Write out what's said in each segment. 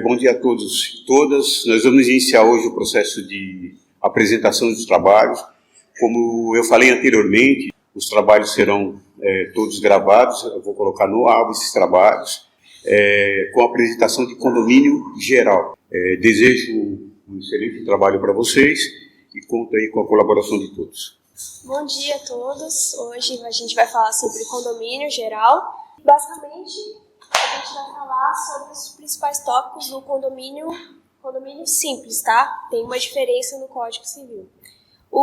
Bom dia a todos e todas. Nós vamos iniciar hoje o processo de apresentação dos trabalhos. Como eu falei anteriormente, os trabalhos serão todos gravados. Eu vou colocar no ar esses trabalhos com a apresentação de condomínio geral. Desejo um excelente trabalho para vocês e conto aí com a colaboração de todos. Bom dia a todos. Hoje a gente vai falar sobre condomínio geral. Basicamente, a gente vai falar sobre os principais tópicos do condomínio simples, tá? Tem uma diferença no Código Civil.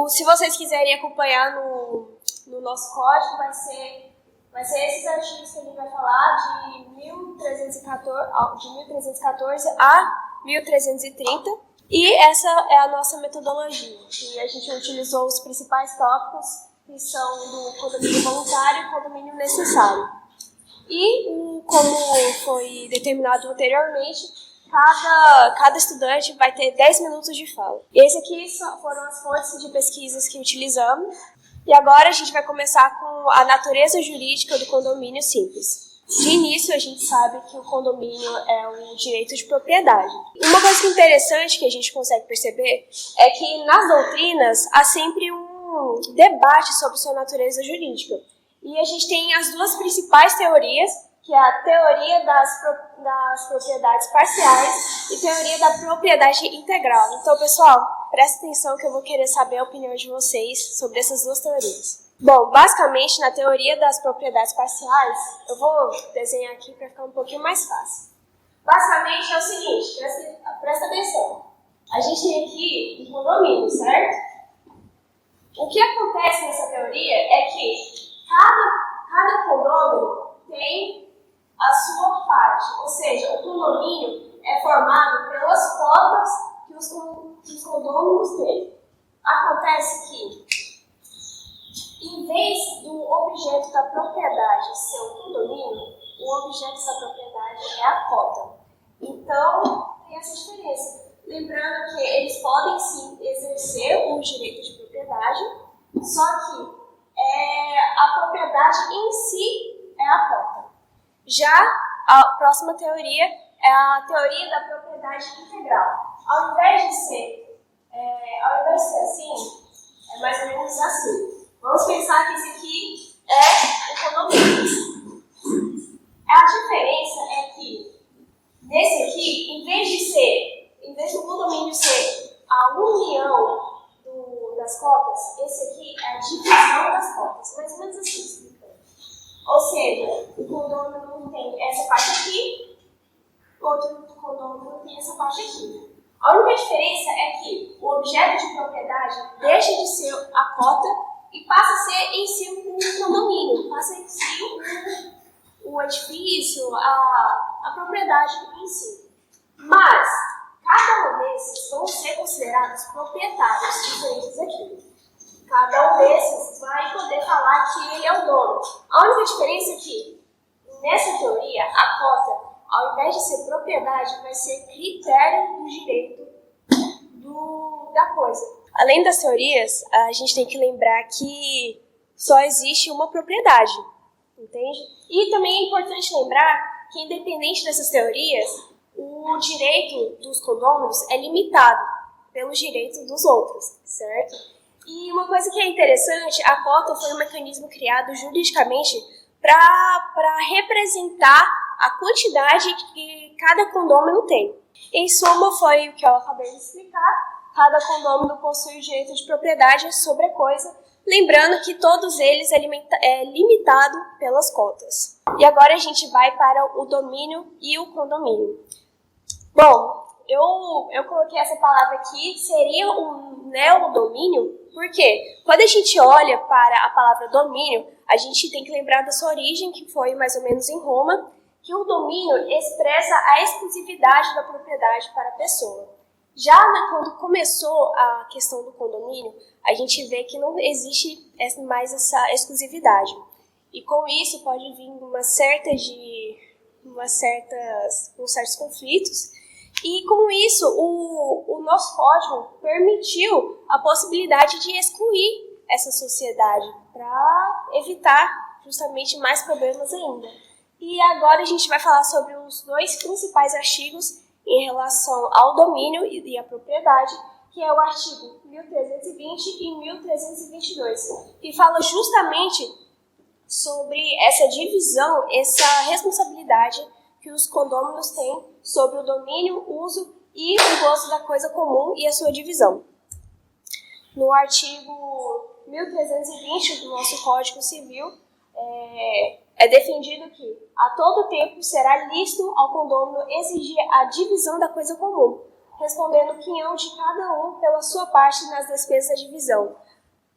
Se vocês quiserem acompanhar no nosso código, vai ser esses artigos que a gente vai falar de 1314 a 1330. E essa é a nossa metodologia. E a gente utilizou os principais tópicos, que são do condomínio voluntário e condomínio necessário. E, como foi determinado anteriormente, cada estudante vai ter 10 minutos de fala. Esse aqui foram as fontes de pesquisas que utilizamos. E agora a gente vai começar com a natureza jurídica do condomínio simples. De início, a gente sabe que o condomínio é um direito de propriedade. Uma coisa interessante que a gente consegue perceber é que nas doutrinas há sempre um debate sobre sua natureza jurídica. E a gente tem as duas principais teorias, que é a teoria das propriedades parciais e a teoria da propriedade integral. Então, pessoal, presta atenção que eu vou querer saber a opinião de vocês sobre essas duas teorias. Bom, basicamente, na teoria das propriedades parciais, eu vou desenhar aqui para ficar um pouquinho mais fácil. Basicamente é o seguinte, presta atenção. A gente tem aqui um condomínio, certo? O que acontece nessa teoria é que cada condomínio tem a sua parte, ou seja, o condomínio é formado pelas cotas que os condôminos têm. Acontece que, em vez do objeto da propriedade ser o condomínio, o objeto dessa propriedade é a cota. Então, tem essa diferença. Lembrando que eles podem sim exercer um direito de propriedade, só que a propriedade em si é a cota. Já a próxima teoria é a teoria da propriedade integral. Ao invés de ser assim, é mais ou menos assim. Vamos pensar que esse aqui é o condomínio. A diferença é que, nesse aqui, em vez do condomínio ser a união das cotas, esse aqui é a divisão das cotas. Mais ou menos assim, explicando. Ou seja, o condomínio tem essa parte aqui, o outro condomínio tem essa parte aqui. A única diferença é que o objeto de propriedade deixa de ser a cota e passa a ser em si um condomínio, passa em si o edifício, a propriedade em si. Mas, cada um desses vão ser considerados proprietários diferentes aqui. Cada um desses vai poder falar que ele é o dono. A única diferença é que, nessa teoria, a cota, ao invés de ser propriedade, vai ser critério do direito da coisa. Além das teorias, a gente tem que lembrar que só existe uma propriedade, entende? E também é importante lembrar que, independente dessas teorias, o direito dos condôminos é limitado pelos direitos dos outros, certo? E uma coisa que é interessante, a cota foi um mecanismo criado juridicamente para representar a quantidade que cada condômino tem. Em suma, foi o que eu acabei de explicar. Cada condômino possui o direito de propriedade sobre a coisa, lembrando que todos eles é limitado pelas cotas. E agora a gente vai para o domínio e o condomínio. Bom, eu coloquei essa palavra aqui, seria um neodomínio, porque quando a gente olha para a palavra domínio, a gente tem que lembrar da sua origem, que foi mais ou menos em Roma, que o domínio expressa a exclusividade da propriedade para a pessoa. Já quando começou a questão do condomínio, a gente vê que não existe mais essa exclusividade. E com isso pode vir certos conflitos. E com isso, o nosso código permitiu a possibilidade de excluir essa sociedade para evitar justamente mais problemas ainda. E agora a gente vai falar sobre os dois principais artigos em relação ao domínio e à propriedade, que é o artigo 1320 e 1322, que fala justamente sobre essa divisão, essa responsabilidade que os condôminos têm sobre o domínio, uso e o gozo da coisa comum e a sua divisão. No artigo 1320 do nosso Código Civil, é defendido que a todo tempo será lícito ao condômino exigir a divisão da coisa comum, respondendo o quinhão de cada um pela sua parte nas despesas da divisão.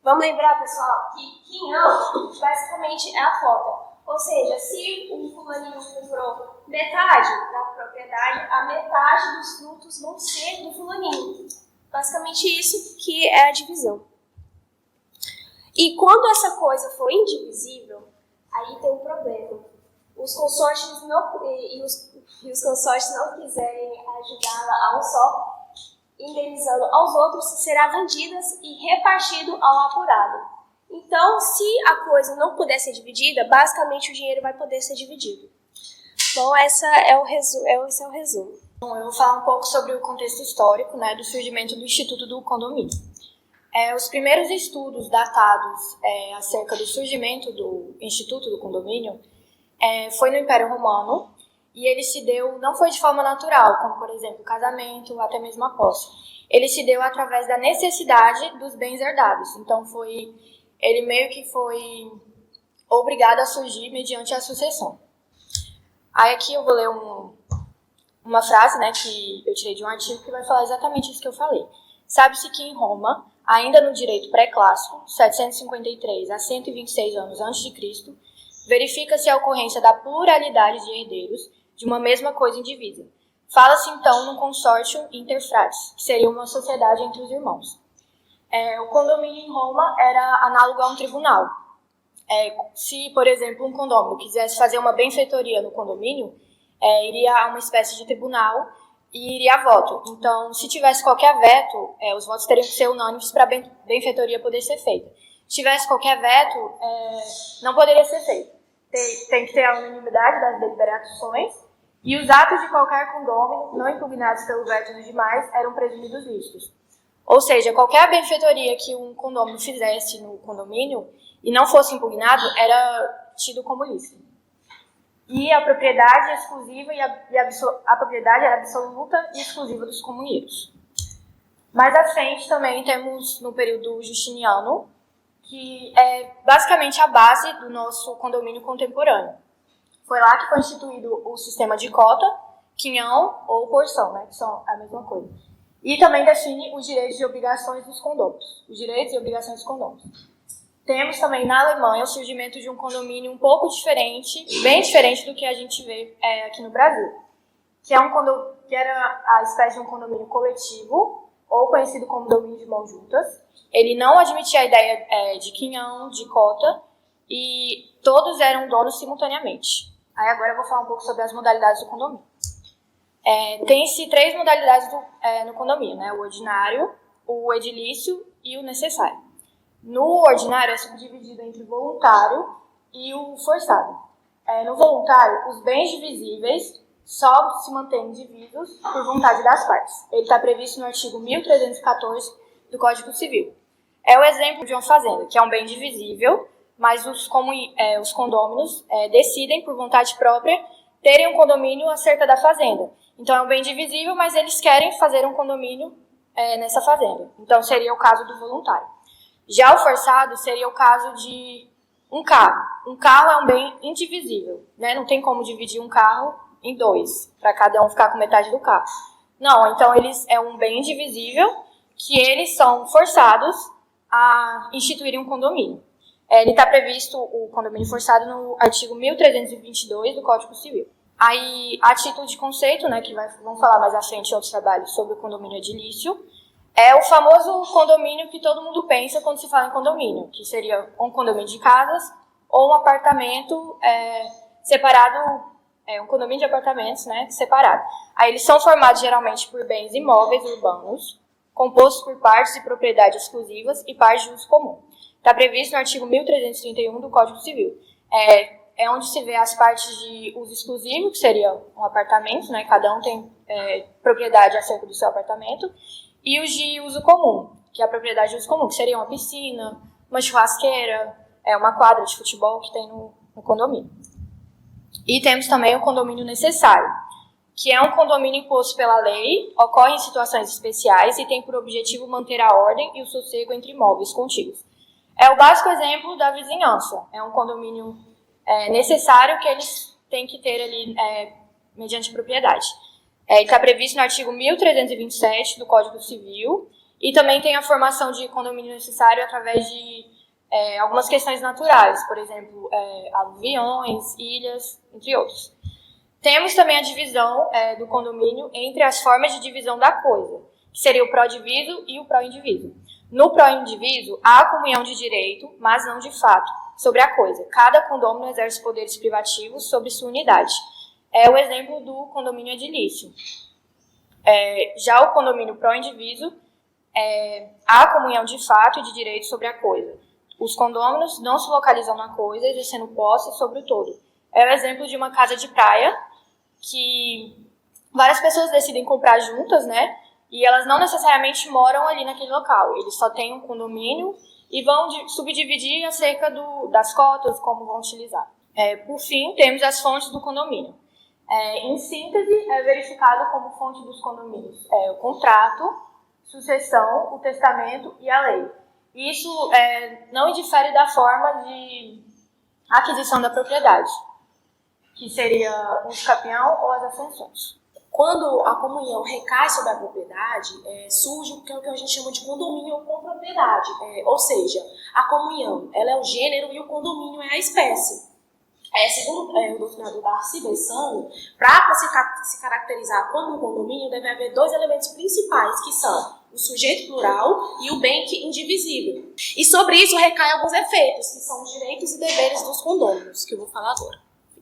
Vamos lembrar, pessoal, que quinhão basicamente é a cota. Ou seja, se o fulaninho comprou metade da propriedade, a metade dos frutos vão ser do fulaninho. Basicamente isso que é a divisão. E quando essa coisa for indivisível, aí tem um problema. Os consórcios os consórcios não quiserem ajudá-la a um só, indenizando aos outros, será vendidas e repartido ao apurado. Então, se a coisa não puder ser dividida, basicamente o dinheiro vai poder ser dividido. Bom, esse é o resumo. Bom, eu vou falar um pouco sobre o contexto histórico, né, do surgimento do Instituto do Condomínio. Os primeiros estudos datados acerca do surgimento do Instituto do Condomínio foi no Império Romano, e ele se deu, não foi de forma natural, como por exemplo o casamento, até mesmo a posse. Ele se deu através da necessidade dos bens herdados. Então ele meio que foi obrigado a surgir mediante a sucessão. Aí aqui eu vou ler uma frase, né, que eu tirei de um artigo que vai falar exatamente isso que eu falei. Sabe-se que em Roma, ainda no direito pré-clássico, 753 a 126 anos antes de Cristo, verifica-se a ocorrência da pluralidade de herdeiros de uma mesma coisa indivisa. Fala-se então no consórcio inter fratres, que seria uma sociedade entre os irmãos. O condomínio em Roma era análogo a um tribunal. Se, por exemplo, um condômino quisesse fazer uma benfeitoria no condomínio, iria a uma espécie de tribunal e iria a voto. Então, se tivesse qualquer veto, os votos teriam que ser unânimes para a benfeitoria poder ser feita. Se tivesse qualquer veto, não poderia ser feito. Tem que ter a unanimidade das deliberações, e os atos de qualquer condômino, não impugnados pelo veto dos demais, eram presumidos lícitos. Ou seja, qualquer benfeitoria que um condômino fizesse no condomínio e não fosse impugnado, era tido como lícito. E a propriedade exclusiva a propriedade era absoluta e exclusiva dos comunheiros. Mais à frente também temos no período justiniano, que é basicamente a base do nosso condomínio contemporâneo. Foi lá que foi instituído o sistema de cota, quinhão ou porção, né, que são a mesma coisa. E também define os direitos e obrigações dos condôminos. Os direitos e obrigações dos condôminos. Temos também na Alemanha o surgimento de um condomínio um pouco diferente, bem diferente do que a gente vê aqui no Brasil, que era a espécie de um condomínio coletivo, ou conhecido como domínio de mãos juntas. Ele não admitia a ideia de quinhão, de cota, e todos eram donos simultaneamente. Aí agora eu vou falar um pouco sobre as modalidades do condomínio. Tem-se 3 modalidades no condomínio, né? O ordinário, o edilício e o necessário. No ordinário é subdividido entre o voluntário e o forçado. No voluntário, os bens divisíveis só se mantêm divididos por vontade das partes. Ele está previsto no artigo 1314 do Código Civil. É o exemplo de uma fazenda, que é um bem divisível, mas os condôminos decidem, por vontade própria, terem um condomínio acerca da fazenda. Então, é um bem divisível, mas eles querem fazer um condomínio nessa fazenda. Então, seria o caso do voluntário. Já o forçado seria o caso de um carro. Um carro é um bem indivisível, né? Não tem como dividir um carro em 2, para cada um ficar com metade do carro. Não, então é um bem indivisível que eles são forçados a instituírem um condomínio. Ele está previsto, o condomínio forçado, no artigo 1322 do Código Civil. Aí, a título de conceito, né, que vamos falar mais à frente em outros trabalhos sobre o condomínio edilício, é o famoso condomínio que todo mundo pensa quando se fala em condomínio, que seria um condomínio de casas ou um apartamento separado, um condomínio de apartamentos, né, separado. Aí eles são formados geralmente por bens imóveis urbanos, compostos por partes de propriedade exclusivas e partes de uso comum. Está previsto no artigo 1331 do Código Civil. É onde se vê as partes de uso exclusivo, que seria um apartamento, né? Cada um tem propriedade acerca do seu apartamento, e os de uso comum, que é a propriedade de uso comum, que seria uma piscina, uma churrasqueira, uma quadra de futebol que tem no condomínio. E temos também o condomínio necessário, que é um condomínio imposto pela lei, ocorre em situações especiais e tem por objetivo manter a ordem e o sossego entre imóveis contíguos. É o básico exemplo da vizinhança. É um condomínio necessário que eles têm que ter ali mediante propriedade. Está previsto no artigo 1327 do Código Civil e também tem a formação de condomínio necessário através de algumas questões naturais, por exemplo, aluviões, ilhas, entre outros. Temos também a divisão do condomínio entre as formas de divisão da coisa, que seria o pró-diviso e o pró-indiviso. No pró-indiviso, há a comunhão de direito, mas não de fato, sobre a coisa. Cada condômino exerce poderes privativos sobre sua unidade. É o exemplo do condomínio edilício. Já o condomínio pró-indiviso, há a comunhão de fato e de direito sobre a coisa. Os condôminos não se localizam na coisa, exercendo posse sobre o todo. É o exemplo de uma casa de praia que várias pessoas decidem comprar juntas, né? E elas não necessariamente moram ali naquele local. Eles só têm um condomínio e vão subdividir acerca das cotas, como vão utilizar. Por fim, temos as fontes do condomínio. Em síntese, é verificado como fonte dos condomínios o contrato, sucessão, o testamento e a lei. Isso não indifere da forma de aquisição da propriedade, que seria o escapião ou as ascensões. Quando a comunhão recai sobre a propriedade, surge o que a gente chama de condomínio com propriedade. Ou seja, a comunhão ela é o gênero e o condomínio é a espécie. Segundo o doutrinador Darcy Bessano, para se caracterizar como um condomínio, deve haver dois elementos principais, que são o sujeito plural e o bem indivisível. E sobre isso recaem alguns efeitos, que são os direitos e deveres dos condôminos, que eu vou falar agora.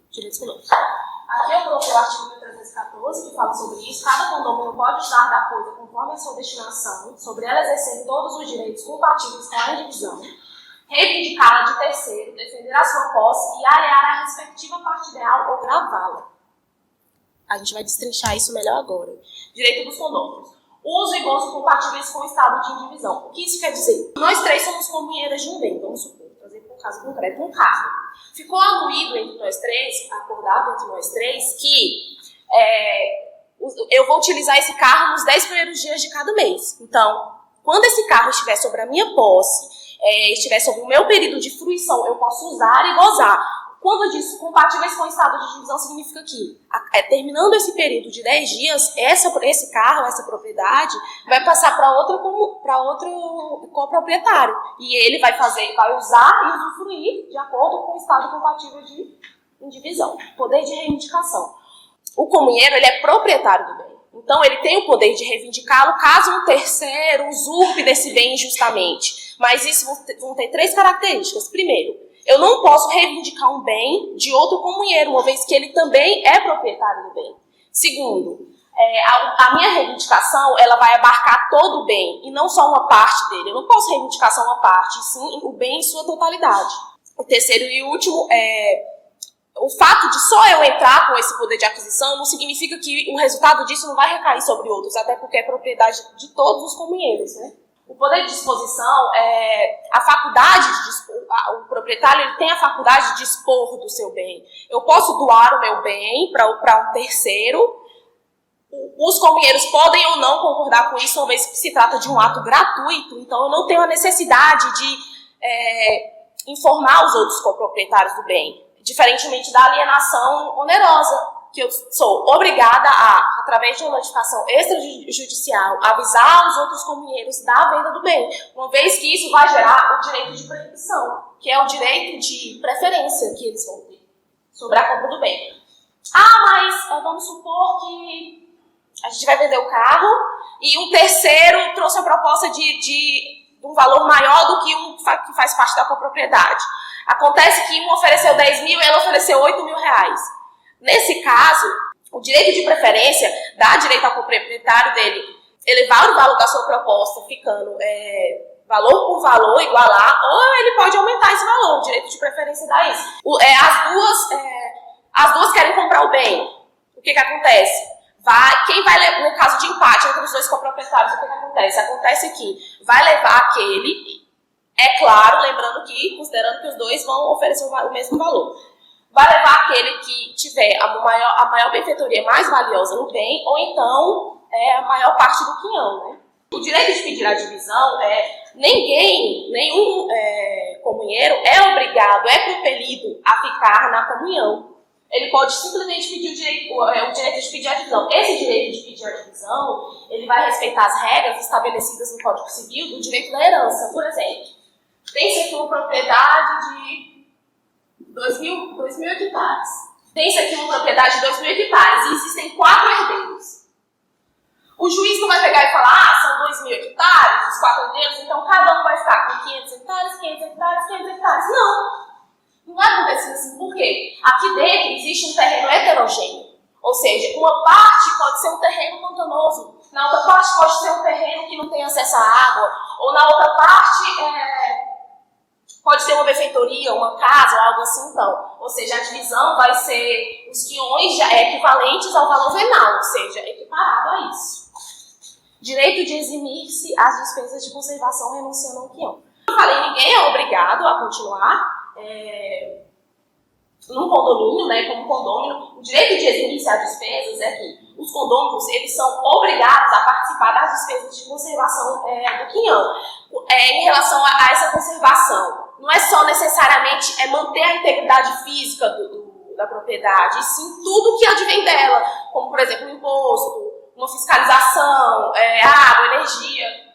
Direitos condôminos. Aqui eu coloquei o artigo 1314, que fala sobre isso. Cada condômino pode usar da coisa conforme a sua destinação, sobre ela exercer todos os direitos compatíveis com a divisão, reivindicá-la de terceiro, defender a sua posse e arear a respectiva parte ideal ou gravá-la. A gente vai destrinchar isso melhor agora. Direito dos condôminos. Uso e gozo compatíveis com o estado de indivisão. O que isso quer dizer? Nós três somos comunheiras de um bem, vamos supor, trazer por um caso concreto, um carro. Ficou aluído entre nós três, acordado entre nós três, que eu vou utilizar esse carro nos 10 primeiros dias de cada mês. Então, quando esse carro estiver sobre a minha posse, estiver sobre o meu período de fruição, eu posso usar e gozar. Quando eu disse compatíveis com o estado de divisão, significa que, terminando esse período de 10 dias, esse carro, essa propriedade, vai passar para outro coproprietário. E ele vai usar e usufruir de acordo com o estado compatível de indivisão. Poder de reivindicação. O comunheiro, ele é proprietário do bem. Então, ele tem o poder de reivindicá-lo caso um terceiro usurpe desse bem injustamente. Mas isso vão ter 3 características. Primeiro, eu não posso reivindicar um bem de outro comunheiro, uma vez que ele também é proprietário do bem. Segundo, a minha reivindicação ela vai abarcar todo o bem, e não só uma parte dele. Eu não posso reivindicar só uma parte, e sim o bem em sua totalidade. O terceiro e último o fato de só eu entrar com esse poder de aquisição não significa que o resultado disso não vai recair sobre outros, até porque é propriedade de todos os comunheiros, né? O poder de disposição a faculdade de dispor, o proprietário ele tem a faculdade de dispor do seu bem. Eu posso doar o meu bem para um terceiro. Os comunheiros podem ou não concordar com isso, uma vez que se trata de um ato gratuito. Então, eu não tenho a necessidade de informar os outros coproprietários do bem, diferentemente da alienação onerosa, que eu sou obrigada a, através de uma notificação extrajudicial, avisar os outros comunheiros da venda do bem, uma vez que isso vai gerar o direito de proibição, que é o direito de preferência que eles vão ter sobre a compra do bem. Mas vamos supor que a gente vai vender o carro e um terceiro trouxe a proposta de um valor maior do que um que faz parte da copropriedade. Acontece que um ofereceu 10 mil e ela ofereceu 8 mil reais. Nesse caso, o direito de preferência dá direito ao coproprietário dele elevar o valor da sua proposta, ficando valor por valor, igualar, ou ele pode aumentar esse valor. O direito de preferência dá isso. As duas querem comprar o bem. O que acontece? quem vai levar, no caso de empate entre os dois coproprietários, o que acontece? Acontece que vai levar aquele, é claro, lembrando que, considerando que os dois vão oferecer o mesmo valor, vai levar aquele que tiver a maior benfeitoria mais valiosa no bem, ou então a maior parte do quinhão, né? O direito de pedir a divisão nenhum comunheiro é obrigado, é compelido a ficar na comunhão. Ele pode simplesmente pedir o direito de pedir a divisão. Esse direito de pedir a divisão, ele vai respeitar as regras estabelecidas no Código Civil do direito da herança. Por exemplo, tem-se aqui uma propriedade de 2.000 hectares. Tem-se aqui uma propriedade de 2.000 hectares e existem 4 herdeiros. O juiz não vai pegar e falar, são 2.000 hectares, os 4 herdeiros, então cada um vai ficar com 500 hectares, 500 hectares, 500 hectares. Não vai acontecer assim. Por quê? Aqui dentro existe um terreno heterogêneo. Ou seja, uma parte pode ser um terreno pantanoso, na outra parte pode ser um terreno que não tem acesso à água, ou na outra parte pode ser uma benfeitoria, uma casa ou algo assim, então. Ou seja, a divisão vai ser os quinhões equivalentes ao valor venal, ou seja, equiparado a isso. Direito de eximir-se às despesas de conservação renunciando ao quinhão. Eu falei, ninguém é obrigado a continuar num condomínio, né, como condômino. O direito de eximir-se às despesas é que os condôminos, eles são obrigados a participar das despesas de conservação do quinhão. Em relação a essa conservação, não é só necessariamente manter a integridade física da propriedade, e sim tudo que advém dela, como, por exemplo, um imposto, uma fiscalização, água, energia.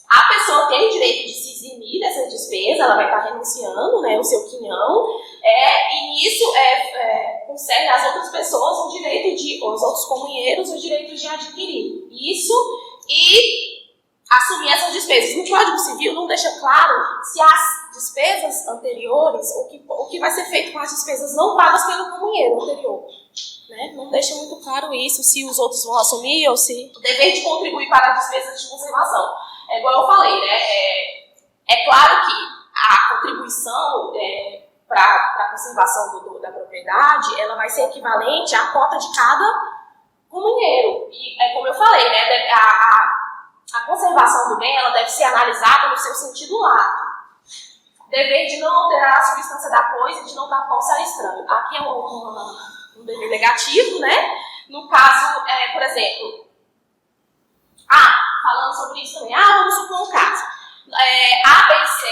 A pessoa tem o direito de se eximir dessa despesa, ela vai estar renunciando, né, o seu quinhão, e nisso concerne às outras pessoas os outros comunheiros, o direito de adquirir isso e assumir essas despesas. No Código Civil não deixa claro se as despesas anteriores, o que vai ser feito com as despesas não pagas pelo comunheiro anterior. Né? Não deixa muito claro isso, se os outros vão assumir ou se o dever de contribuir para as despesas de conservação. Igual eu falei, né? É claro que a contribuição para a conservação da propriedade, ela vai ser equivalente à cota de cada comunheiro. E como eu falei, né? A conservação do bem, ela deve ser analisada no seu sentido lato. Dever de não alterar a substância da coisa e de não dar posse a estranho. Aqui é um dever negativo, né? No caso, por exemplo, falando sobre isso também, vamos supor um caso. A, B e C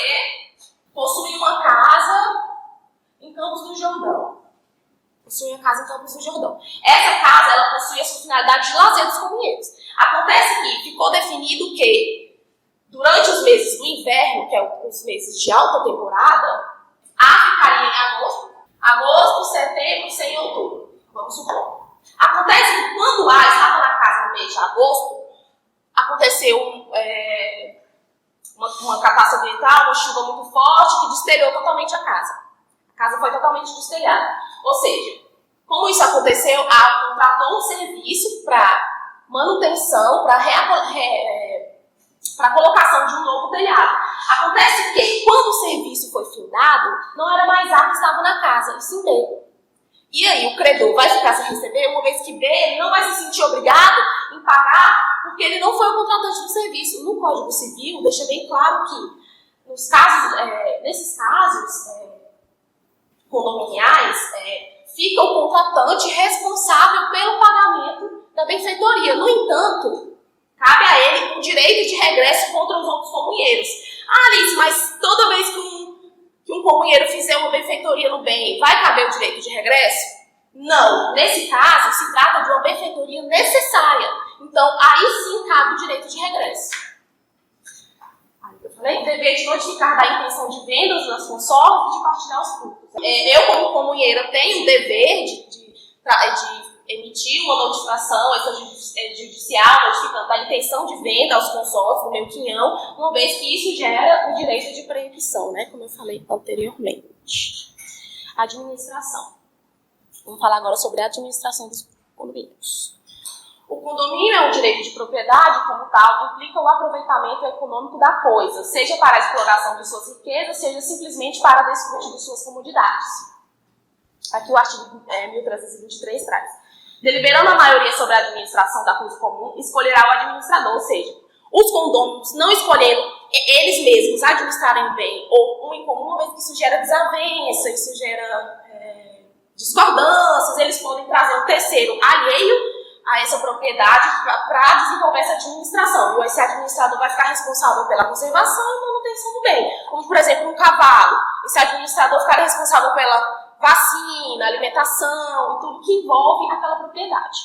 possuem uma casa em Campos do Jordão. Essa casa, ela possui a sua finalidade de lazer dos comunheiros. Acontece que ficou definido que, durante os meses do inverno, que é os meses de alta temporada, ficaria em agosto, setembro, sem outubro. Vamos supor. Acontece que quando estava na casa no mês de agosto, aconteceu uma catástrofe ambiental, uma chuva muito forte que destelhou totalmente a casa. A casa foi totalmente destelhada. Ou seja, como isso aconteceu, contratou um serviço para manutenção, para colocação de um novo telhado. Acontece que, quando o serviço foi findado, não era mais A que estava na casa, e sim B. E aí o credor vai ficar sem receber, uma vez que B ele não vai se sentir obrigado em pagar, porque ele não foi o contratante do serviço. No Código Civil, deixa bem claro que nesses casos condominiais, fica o contratante responsável pelo pagamento da benfeitoria. No entanto, cabe a ele o direito de regresso contra os outros comunheiros. Alice, mas toda vez que um comunheiro fizer uma benfeitoria no bem, vai caber o direito de regresso? Não. Nesse caso, se trata de uma benfeitoria necessária. Então, aí sim cabe o direito de regresso. Eu falei, dever de notificar da intenção de vendas nas consórcios e de partilhar os frutos. Eu, como comunheira, tenho o dever de emitir uma notificação extrajudicial notificando a intenção de venda aos consórcios do meu quinhão, uma vez que isso gera o direito de preempção, né, como eu falei anteriormente. Administração. Vamos falar agora sobre a administração dos condomínios. O condomínio é um direito de propriedade, como tal, implica o aproveitamento econômico da coisa, seja para a exploração de suas riquezas, seja simplesmente para desfrute de suas comodidades. Aqui o artigo 1323 traz. Deliberando a maioria sobre a administração da coisa comum, escolherá o administrador, ou seja, os condôminos não escolhendo eles mesmos administrarem bem ou um em comum, uma vez que isso gera desavença, isso gera discordâncias, eles podem trazer um terceiro alheio a essa propriedade para desenvolver essa administração. E esse administrador vai ficar responsável pela conservação e manutenção do bem. Como, por exemplo, um cavalo. Esse administrador ficará responsável pela vacina, alimentação e tudo que envolve aquela propriedade.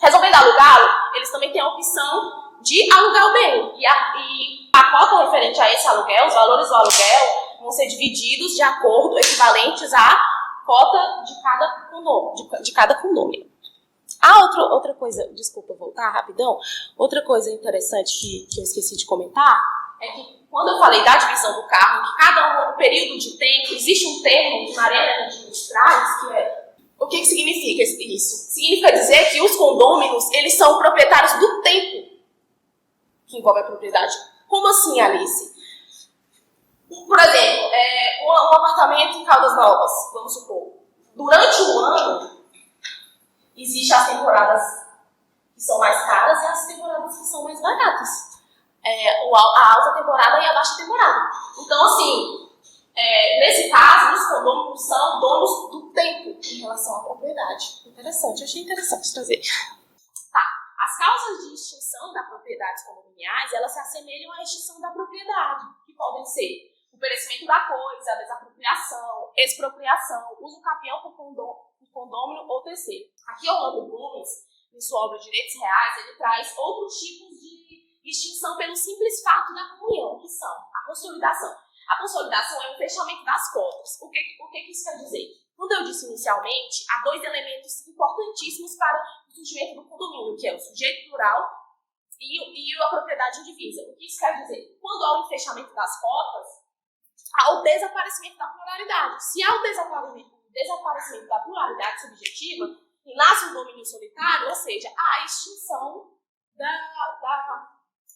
Resolvendo alugá-lo, eles também têm a opção de alugar o bem. E a cota referente a esse aluguel, os valores do aluguel, vão ser divididos de acordo, equivalentes à cota de cada condomínio. Outra coisa, desculpa voltar rapidão, outra coisa interessante que eu esqueci de comentar é que quando eu falei da divisão do carro, que cada um período de tempo, existe um termo que Mariana nos traz, que é... O que significa isso? Significa dizer que os condôminos, eles são proprietários do tempo que envolve a propriedade. Como assim, Alice? Por exemplo, um apartamento em Caldas Novas, vamos supor. Durante o ano, existem as temporadas que são mais caras e as temporadas que são mais baratas. A alta temporada e a baixa temporada. Então, assim, nesse caso, os condôminos são donos do tempo em relação à propriedade. Interessante, eu achei interessante trazer. Tá. As causas de extinção das propriedades condominiais, elas se assemelham à extinção da propriedade, que podem ser o perecimento da coisa, a desapropriação, expropriação, uso capião por condômino ou terceiro. Aqui, Orlando Gomes, em sua obra Direitos Reais, ele traz outros tipos de extinção pelo simples fato da comunhão, que são a consolidação. A consolidação é o fechamento das cotas. O que isso quer dizer? Como eu disse inicialmente, há dois elementos importantíssimos para o surgimento do condomínio, que é o sujeito plural e a propriedade indivisa. O que isso quer dizer? Quando há o fechamento das cotas, há o desaparecimento da pluralidade. Se há o desaparecimento da pluralidade subjetiva, e nasce um domínio solitário, ou seja, há a extinção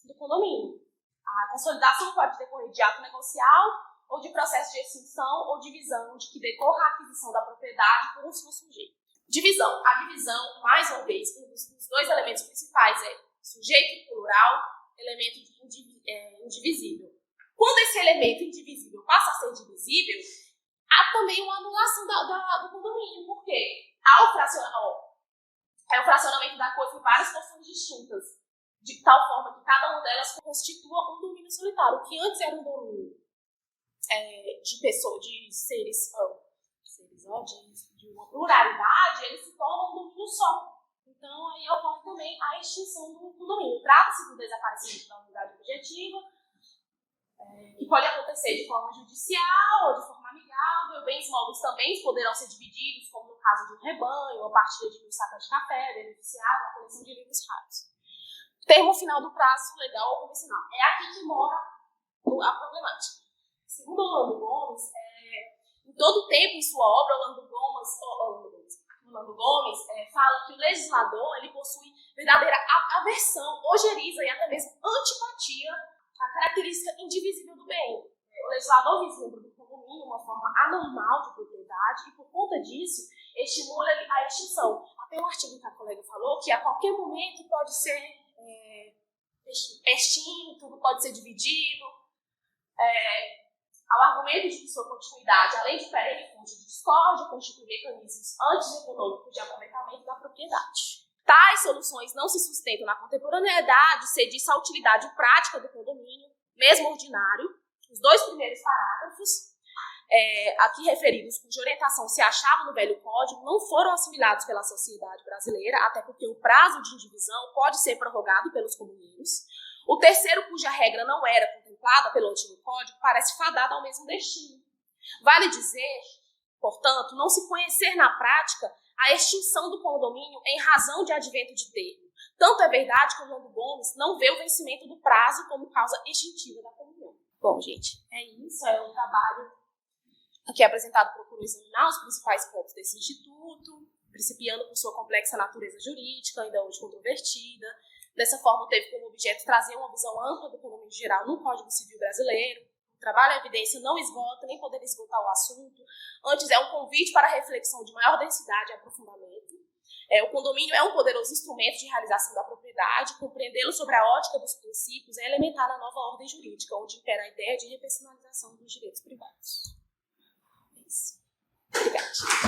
do condomínio. A consolidação pode decorrer de ato negocial ou de processo de extinção ou divisão, de que decorra a aquisição da propriedade por um só sujeito. Divisão. A divisão, mais uma vez, um dos dois elementos principais é sujeito plural, elemento indivisível. Quando esse elemento indivisível passa a ser divisível, há também uma anulação do condomínio. Por quê? Há o fracionamento da coisa em várias porções distintas, de tal forma que cada uma delas constitua um domínio solitário. O que antes era um domínio de seres de uma pluralidade, ele se torna um domínio só. Então, aí ocorre também a extinção do condomínio. Trata-se do desaparecimento da unidade objetiva, que pode acontecer de forma judicial ou de forma amigável. Bens móveis também poderão ser divididos, como no caso de um rebanho, uma partilha de 1.000 sacas de café, beneficiário, uma coleção de livros raros. Termo final do prazo legal ou convencional. É aqui que mora a problemática. Segundo Orlando Gomes, em todo o tempo em sua obra, Orlando Gomes fala que o legislador ele possui verdadeira aversão, ojeriza e até mesmo antipatia à característica indivisível do bem. O legislador vislumbra do condomínio uma forma anormal de propriedade e, por conta disso, estimula a extinção. Até um artigo que a colega falou que a qualquer momento pode ser extinto, pode ser dividido. Ao argumento de sua continuidade, além de perene fonte de discórdia, constitui mecanismos antieconômicos de aproveitamento da propriedade. Tais soluções não se sustentam na contemporaneidade, cediça a utilidade prática do condomínio, mesmo ordinário. Os dois primeiros parágrafos, aqui referidos, cuja orientação se achava no velho código, não foram assimilados pela sociedade brasileira, até porque o prazo de indivisão pode ser prorrogado pelos condomínios. O terceiro, cuja regra não era contemplada pelo antigo código, parece fadado ao mesmo destino. Vale dizer, portanto, não se conhecer na prática a extinção do condomínio em razão de advento de termo. Tanto é verdade que o Orlando Gomes não vê o vencimento do prazo como causa extintiva da comunhão. Bom, gente, é isso. É um trabalho aqui apresentado procura examinar os principais pontos desse instituto, principiando por sua complexa natureza jurídica, ainda hoje controvertida. Dessa forma, teve como objeto trazer uma visão ampla do condomínio geral no Código Civil brasileiro. O trabalho à evidência não esgota, nem poderia esgotar o assunto. Antes, é um convite para a reflexão de maior densidade e aprofundamento. O condomínio é um poderoso instrumento de realização da propriedade, compreendê-lo sobre a ótica dos princípios é elementar na nova ordem jurídica, onde impera a ideia de repersonalização dos direitos privados. É isso. Obrigada.